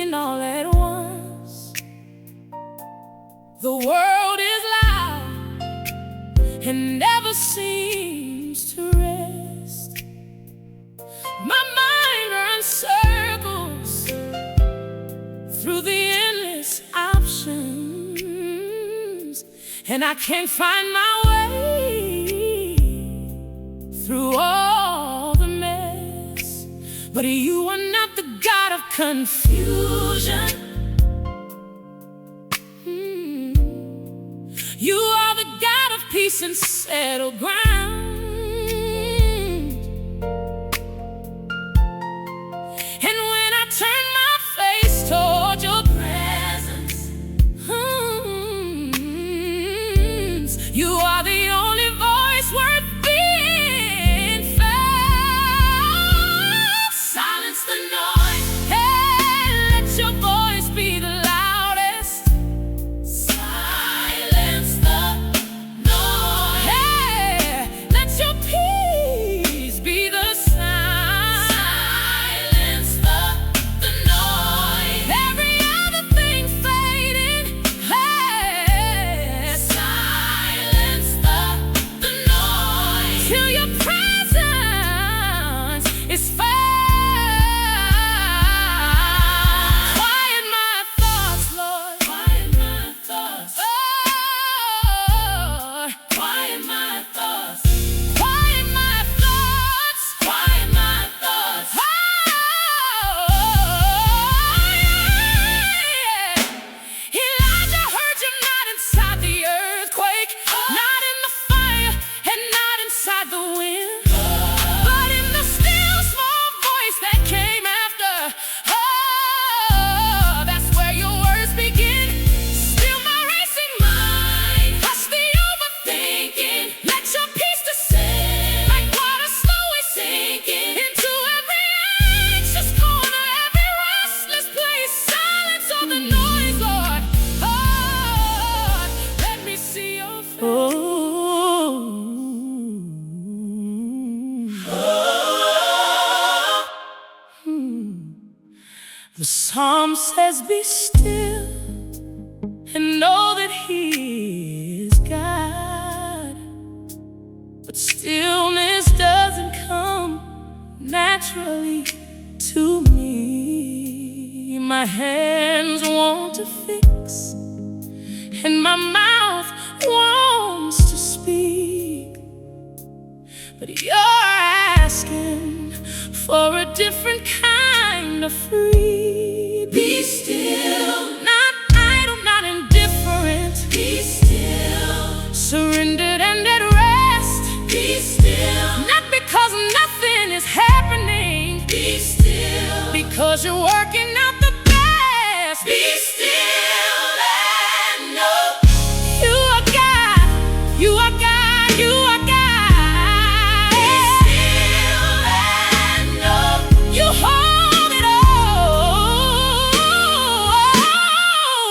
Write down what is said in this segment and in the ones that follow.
speaking all at once. The world is loud and never seems to rest. My mind runs circles through the endless options, and I can't find my way through all the mess. But you are not the God of confusion. You are the God of peace and settled ground. And when I turn my face toward your presence, you are the only voice worth being found. Silence the noise. Hey, let your voice be the loudest. Silence the noise. Hey, let your peace be the sound. Silence the noise. Every other thing fading. Hey, silence the noise till your presence is found. Quiet my thoughts, Lord. Quiet my thoughts. Oh, quiet my thoughts. Quiet my thoughts. Quiet my thoughts. Oh, yeah. Elijah heard you not inside the earthquake, not in the fire, and not inside the wind, but in the still small voice that came after. Oh, that's where your words begin. Still my racing mind, hush the overthinking. Let your peace descend like water slowly sinking into every anxious corner, every restless place. Silence all the noise, Lord. Oh, let me see your face. The psalm says, be still and know that He is God. But stillness doesn't come naturally to me. My hands want to fix and my mouth wants to speak, but you're asking for a different kind of free. Be still, not idle, not indifferent. Be still, surrendered and at rest. Be still, not because nothing is happening. Be still, because you're working out the best. Be still and know you are God. You are God. You are God. Be still and know you hold it all.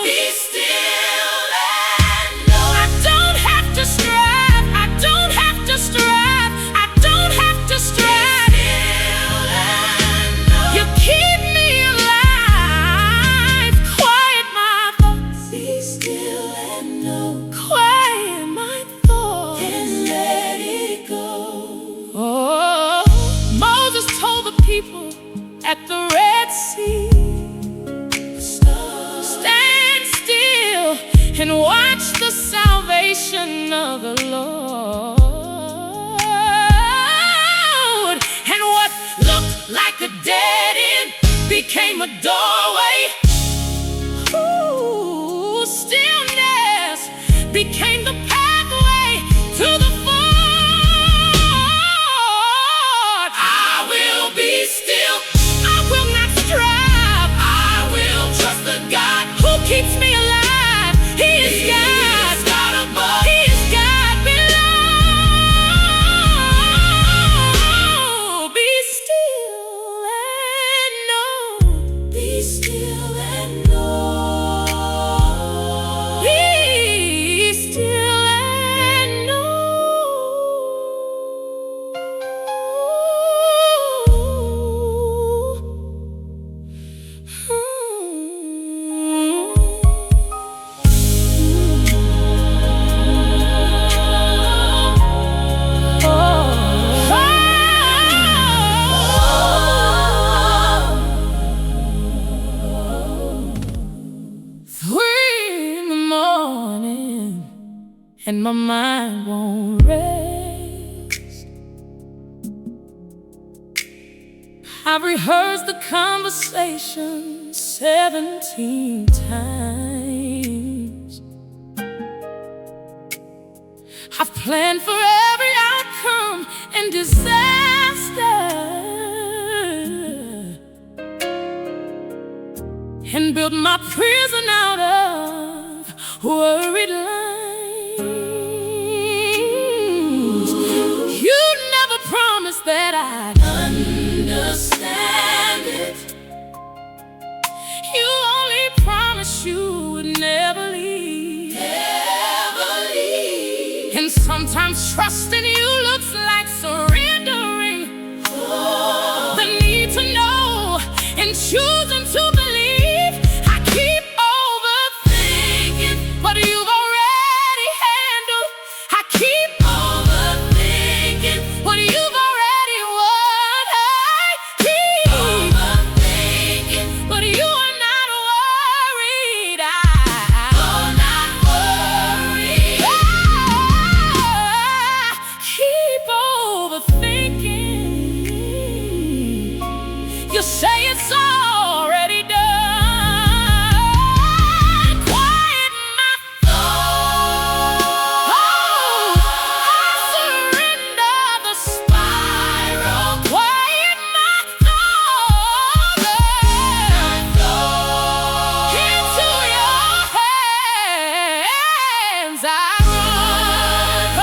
Be still and know I don't have to strive. I don't have to strive. I don't have to strive. Be still and know you keep me alive. Quiet my thoughts. Be still and know. Quiet my thoughts and let it go. Oh, Moses told the people at the Red Sea, stand still and watch the salvation of the Lord. And what looked like a dead end became a doorway. Ooh, stillness became the pathway to the ford. I will be still. I will not strive. I will trust the God who keeps me alive. He is God. God above. He is God below. Be still and know. Be still and know. Be still and know. and my mind won't rest. I've rehearsed the conversation 17 times. I've planned for every outcome and disaster, and built my prison out of worried lines. You never promised that I'd understand it. You only promised you would never leave. Never leave. And sometimes trusting you looks like surrendering. Oh. The need to know and choosing to believe. I keep overthinking what you've already handled. I keep overthinking what you've already won. I keep overthinking, but you are not worried. I'm not worried. I keep overthinking. You say it's already done. Quiet my thoughts. I surrender the spiral. Quiet my thoughts. Into your hands I run.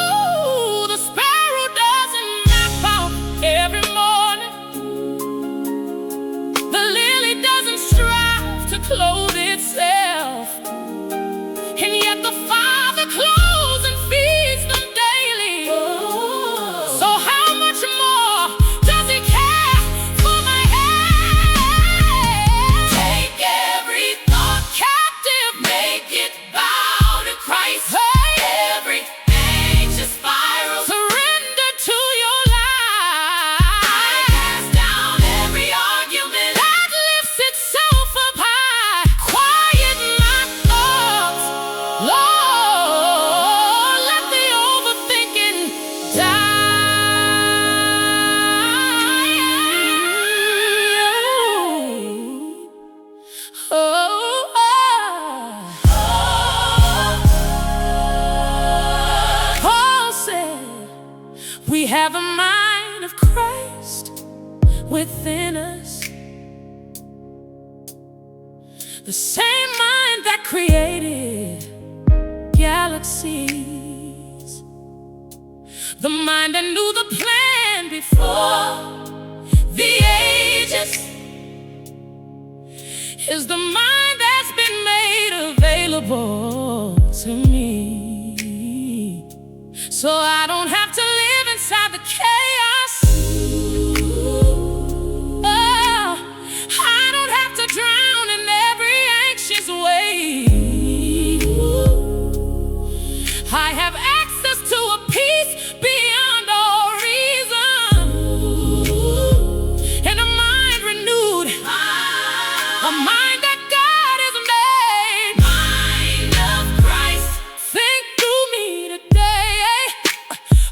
Oh, the sparrow doesn't map out every morning. The lily doesn't strive to clothe itself, and yet the Father clothes and feeds them daily. So how much more does He care for my hands? Take every thought captive, make it bow to Christ. Every anxious spiral, surrender to your life. I cast down every argument that lifts itself up high. Quiet my thoughts, Lord, let the overthinking die. Paul said, we have the mind of Christ within us, the same mind that created galaxies, the mind that knew the plan before the ages, is the mind that's been made available to me. So I don't have to live inside the chaos. Oh, I don't have to drown in every anxious wave. I have access to a peace beyond all reason, and a mind renewed, a mind that God has made. Mind of Christ, think through me today.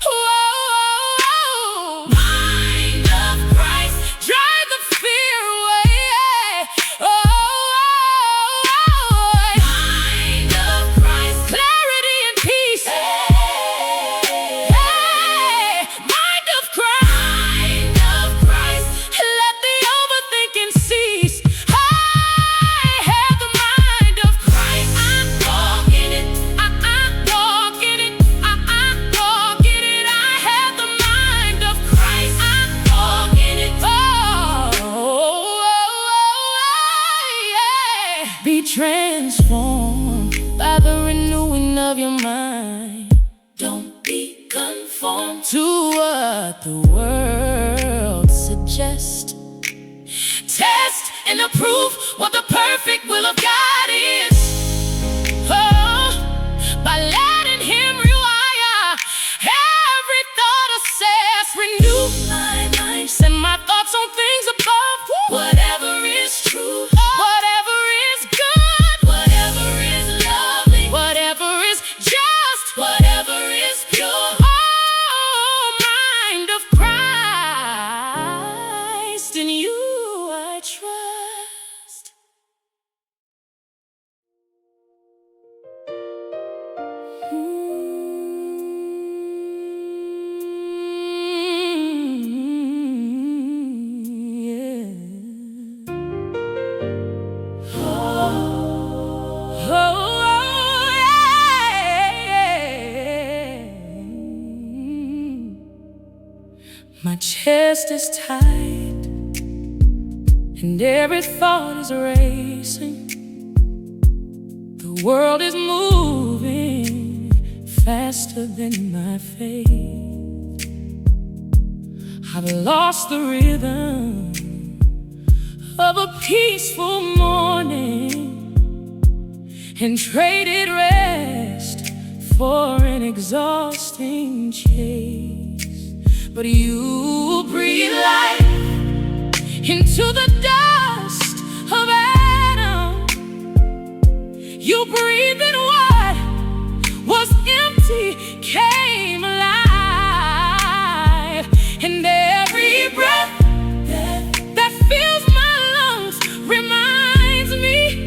Whoa. Mind of Christ, drive the fear away. Oh. Mind of Christ, clarity and peace. Hey. Mind of Christ. Mind of Christ, let the overthinking cease. I have the mind of Christ. I'm walking it. I'm walking it. I'm walking it. I have the mind of Christ. I'm walking it. Yeah. Be transformed by the renewing of your mind. Don't be conformed to what the world suggests. Test and approve what the perfect will of God is. Oh, by letting Him rewire every thought, assess, renew my mind, send my thoughts on things above. Whatever is true, whatever is good, whatever is lovely, whatever is chest is tight, and every thought is racing. The world is moving faster than my faith. I've lost the rhythm of a peaceful morning and traded rest for an exhausting chase. But you breathe life into the dust of Adam. You breathe in what was empty came alive, and every breath that fills my lungs reminds me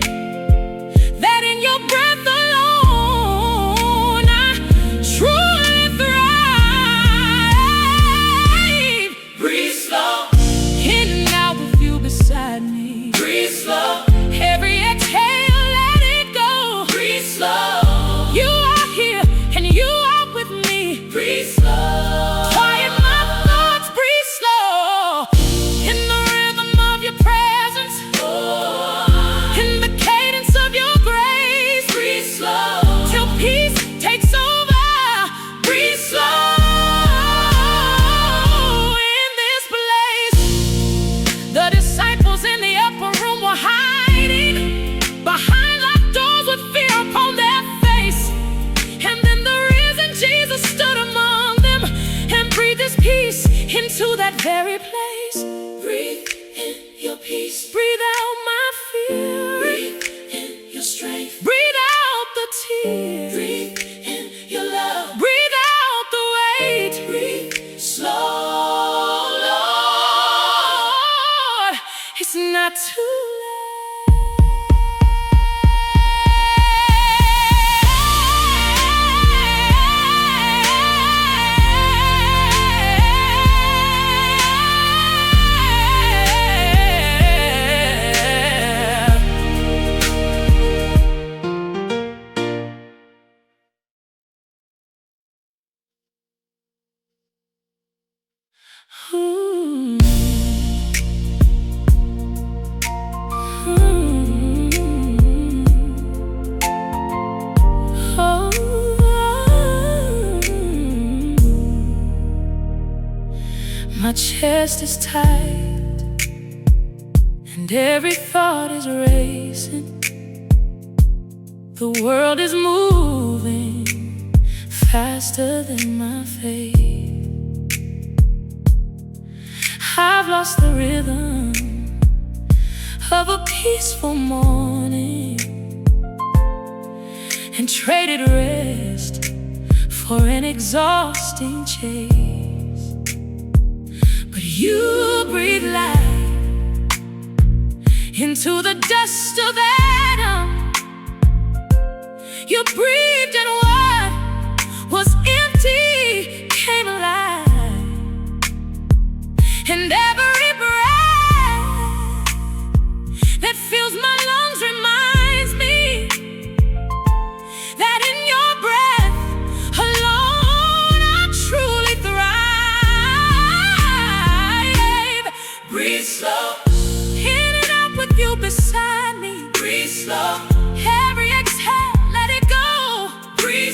that in your breath alone I truly thrive. Breathe slow, in and out with you beside me. Breathe slow, every exhale let it go. Breathe slow, you are here and you are with me. Breathe slow, quiet my thoughts. Breathe slow, in the rhythm of your presence, in the cadence of your grace. Breathe slow, till peace takes over. Breathe slow, in this place. The disciples in the upper room were hiding behind locked doors with fear upon their face. And then the risen Jesus stood among them and breathed his peace into that very place. Breathe in your peace, breathe out my fear. Breathe in your strength, breathe out the tears. Breathe in your love, breathe out the weight. Breathe slow, Lord, it's not too My chest is tight, and every thought is racing. The world is moving faster than my faith. I've lost the rhythm of a peaceful morning and traded rest for an exhausting chase. But you breathe life into the dust of Adam. You breathed and what was empty came alive, and every breath that fills my lungs reminds me that in your breath alone I truly thrive. Breathe slow, in and out with you beside me. Breathe slow, every exhale let it go. Breathe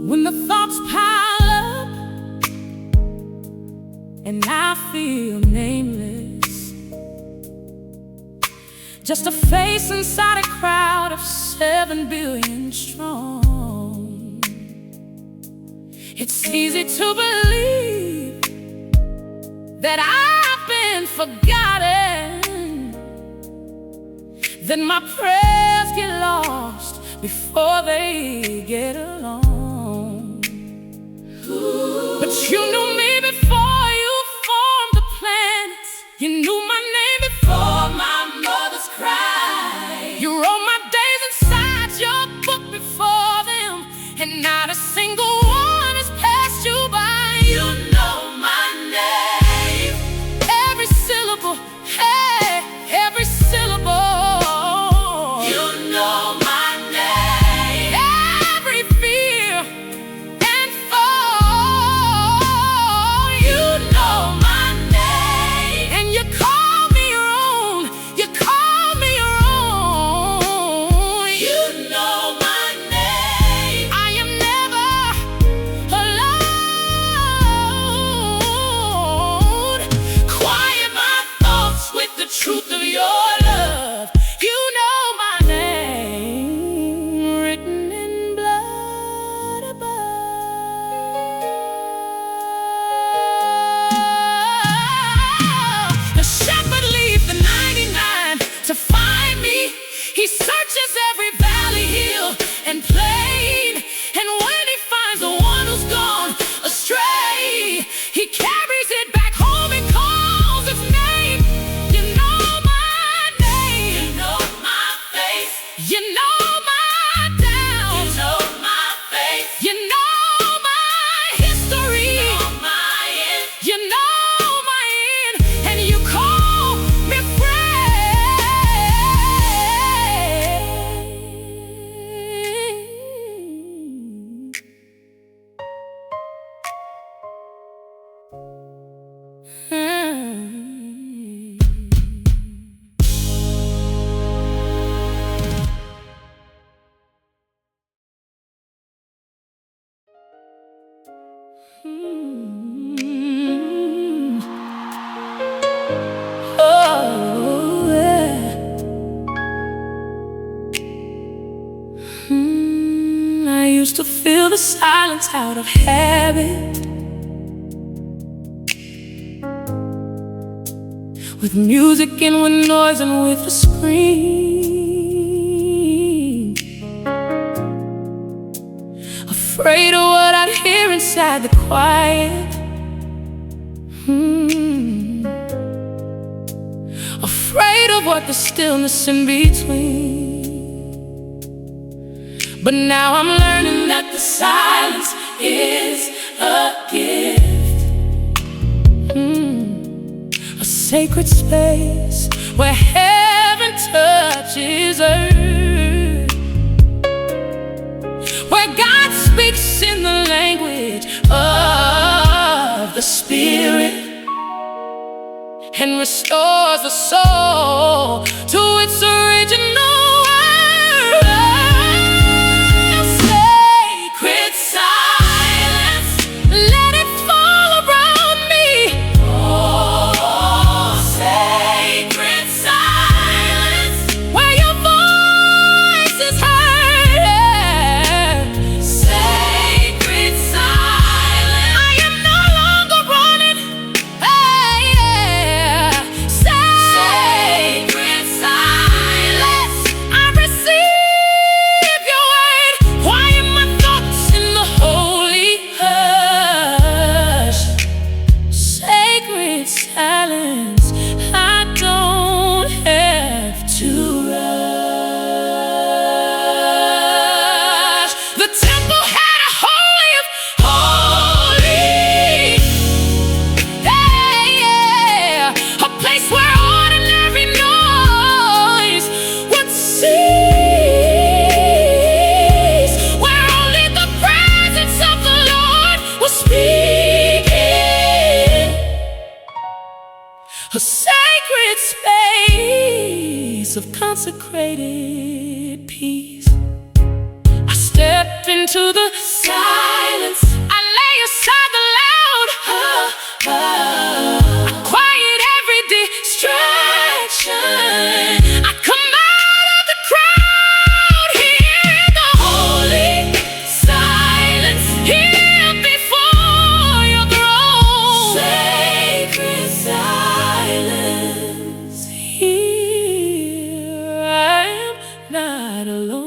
When the thoughts pile up and I feel nameless, just a face inside a crowd of 7 billion strong, it's easy to believe that I've been forgotten, that my prayers get lost before they get along. But you knew me before you formed the planets. You knew my name before my mother's cry. You wrote my days inside your book before them, and not a single one has passed you by. You know my name, every syllable, hey, every syllable. You know my name, every fear and fall. You know my name, and you call me your own. You call me your own. You know my name. I am never alone. Quiet my thoughts with the truth of your love. You know my name, written in blood above. The shepherd leaves the 99 to find me. He searches every valley, hill, and plain, and when he finds the one who's gone astray, he carries it back home and calls its name. You know my name. You know my face. You know my down. You know my face. You know my history. You know my end. You know my end, and you call me oh, yeah. I used to fill the silence out of habit with music and with noise and with a scream, afraid of what I'd hear inside the quiet. Afraid of what the stillness in between. But now I'm learning that the silence is a gift, a sacred space where heaven touches earth, where God speaks in the language of the Spirit and restores the soul to its original world. Sacred silence, let it fall around me. Oh, sacred silence, where your voice is heard. Sacred silence, I am no longer running. Hey, yeah. Sacred silence. a sacred space of consecrated peace. I step into the silence, I lay aside the loud, I quiet every distraction. I come out of the crowd, hear the holy silence, here before your throne. Sacred silence, here I am not alone.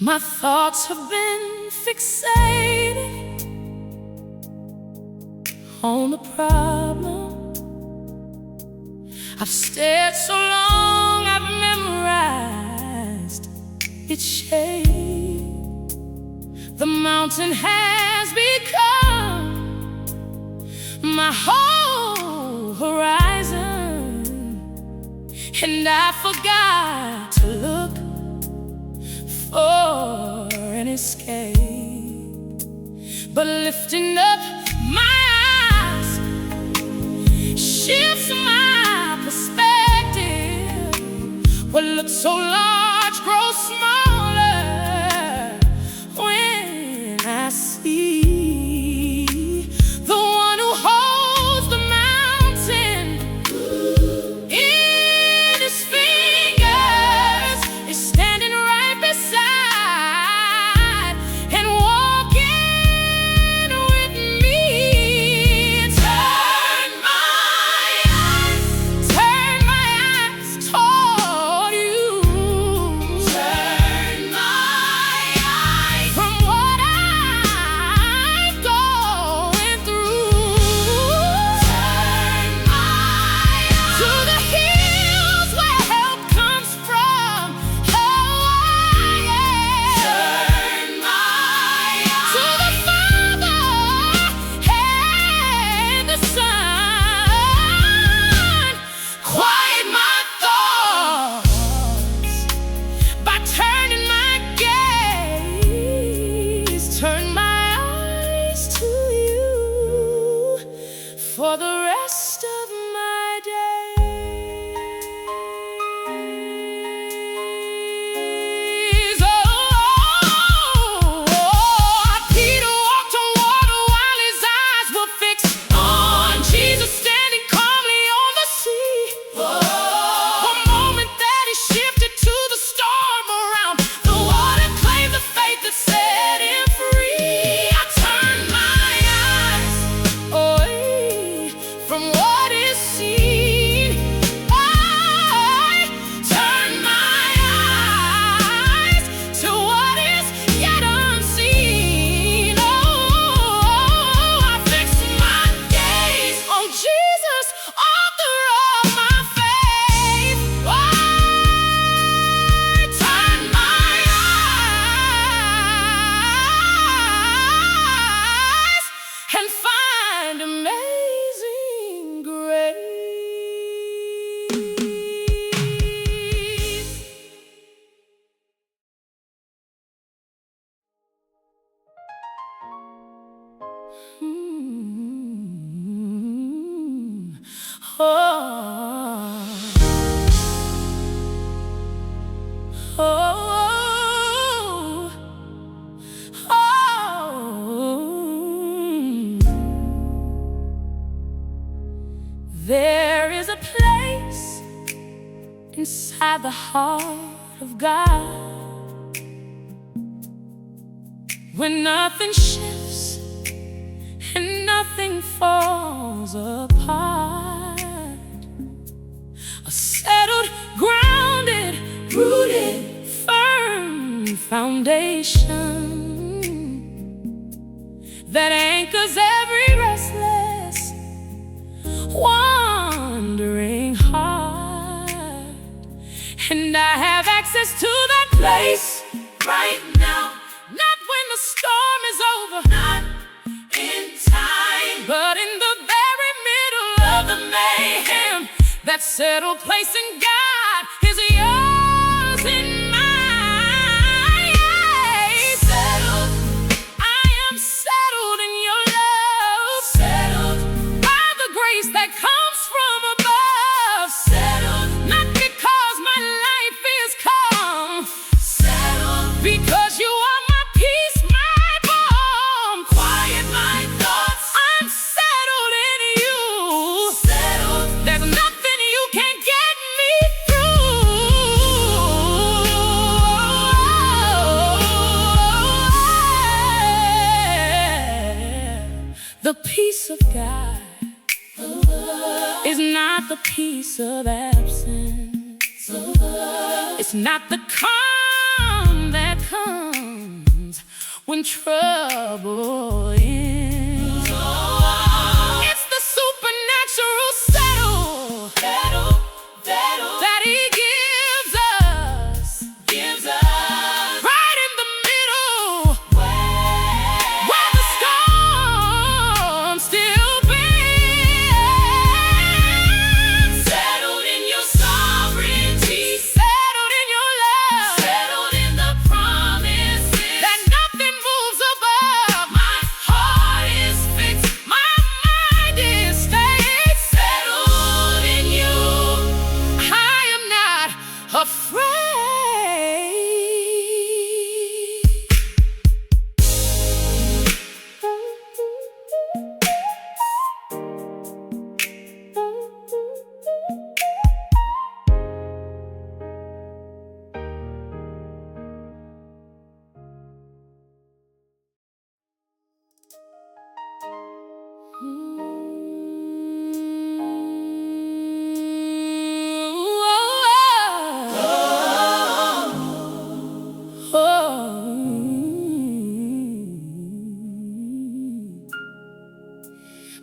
My thoughts have been fixated on the problem. I've stared so long, I've memorized its shape. The mountain has become my whole horizon, and I forgot to look for an escape. But lifting up my eyes shifts my perspective. What looks so large grows smaller when I see the one who holds the mountain in his fingers is standing right beside and walking with me. Turn my eyes toward you. Turn my eyes from what I'm going through. Turn my eyes to the hills where help comes from. Oh, yeah. Turn my eyes to the Father and the Son. Quiet my thoughts by turning my gaze. Turn my eyes to you for the rest of my days. Oh, Peter walked on water while his eyes were fixed on Jesus standing calmly on the sea. A moment that he shifted to the storm around. The water claimed the faith that set him free. I turned my eyes away from what is seen. I turn my eyes to what is yet unseen. Oh, I fix my gaze on Jesus, author of my faith. I turn my eyes and find amazing grace. Oh, oh, oh. There is a place inside the heart of God when nothing shifts and nothing falls apart. A settled, grounded, rooted, firm foundation that anchors every restless wandering heart. And I have access to that place right now. Not when the storm is over, not in time, but in the very middle of the mayhem. That settled place in God is yours in mine. Settled, I am settled in your love. Settled by the grace that comes from above. Settled, not because my life is calm. Settled, because you are my peace, my balm. Quiet my thoughts, I'm settled in you. Settled, there's nothing you can get me through. The peace of God is not the peace of absence. It's not the calm that comes when trouble ends. It's the supernatural settle that He gives us right in the middle where the storm still bends. Settled in your sovereignty, settled in your love, settled in the promises that nothing moves above. My heart is fixed, my mind is stayed. Settled in you, I am not afraid.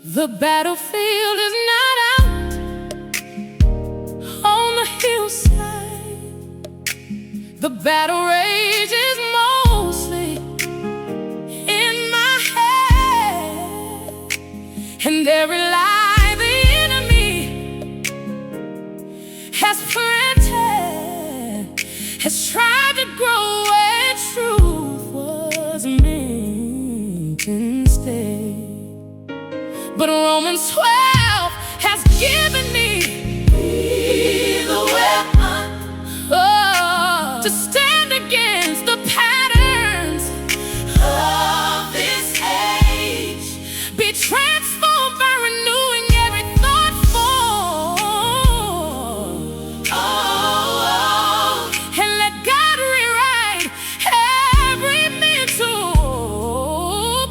The battlefield is not out on the hillside. The battle rages mostly in my head. And every lie the enemy has planted has tried to grow where truth was meant instead. But Romans 12 has given me the weapon to stand against the patterns of this age. Be transformed by renewing every thought form. And let God rewrite every mental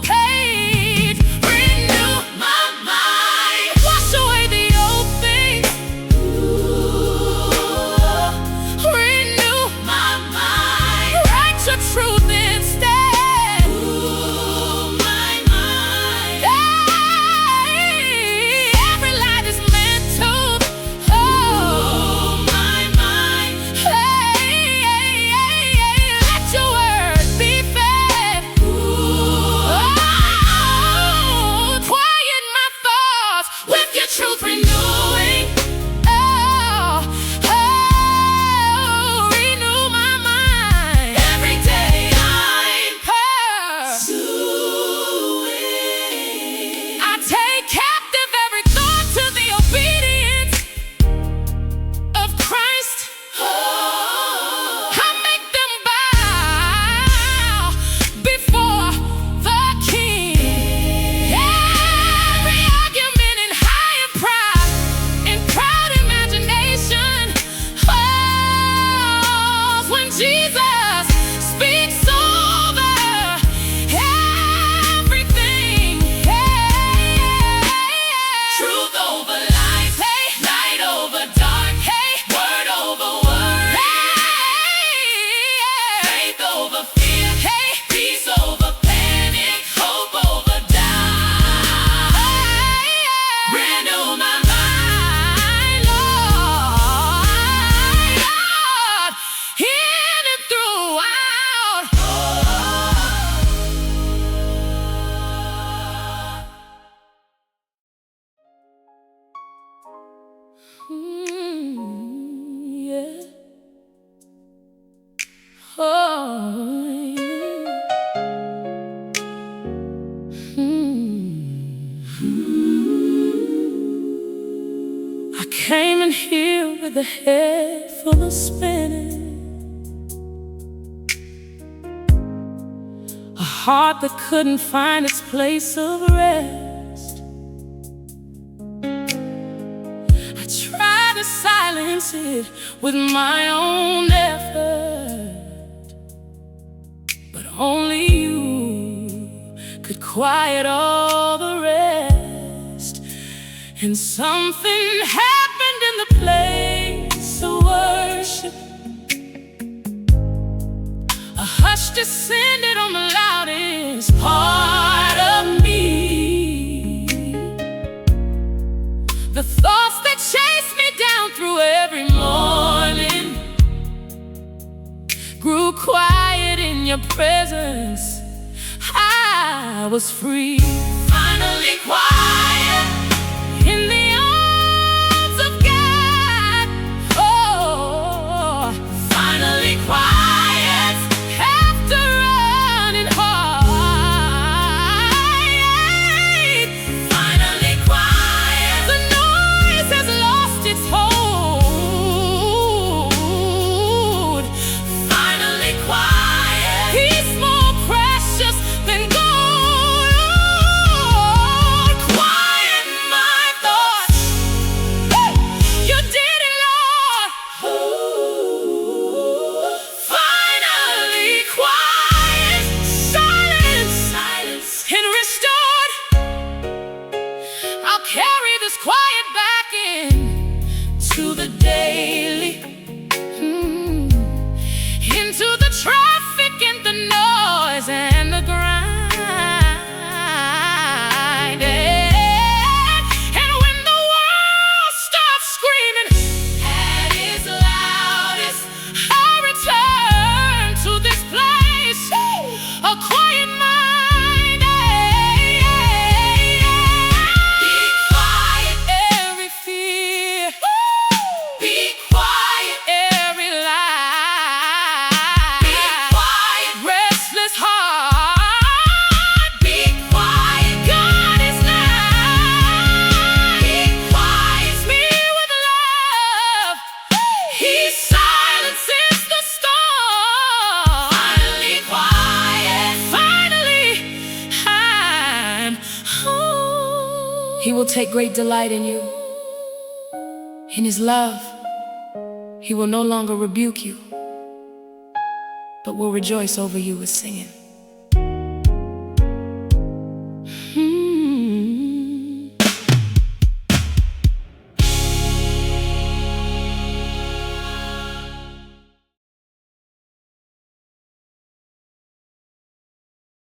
page. Renew my mind, wash away the old things. came in here with a head full of spinning, a heart that couldn't find its place of rest. I tried to silence it with my own effort, but only you could quiet all the rest. And something happened in the place of worship. A hush descended on the loudest part of me. The thoughts that chased me down through every morning grew quiet in your presence. I was free, finally quiet in the arms of God. Oh, finally quiet after running hard. Finally quiet, the noise has lost its hold. Finally quiet, peace more precious than gold. Carry this quiet back in to the daily, into the traffic and the noise and the grind. And when the world stops screaming at its loudest, I return to this place, a quiet mind. He will take great delight in you. In His love, He will no longer rebuke you, but will rejoice over you with singing.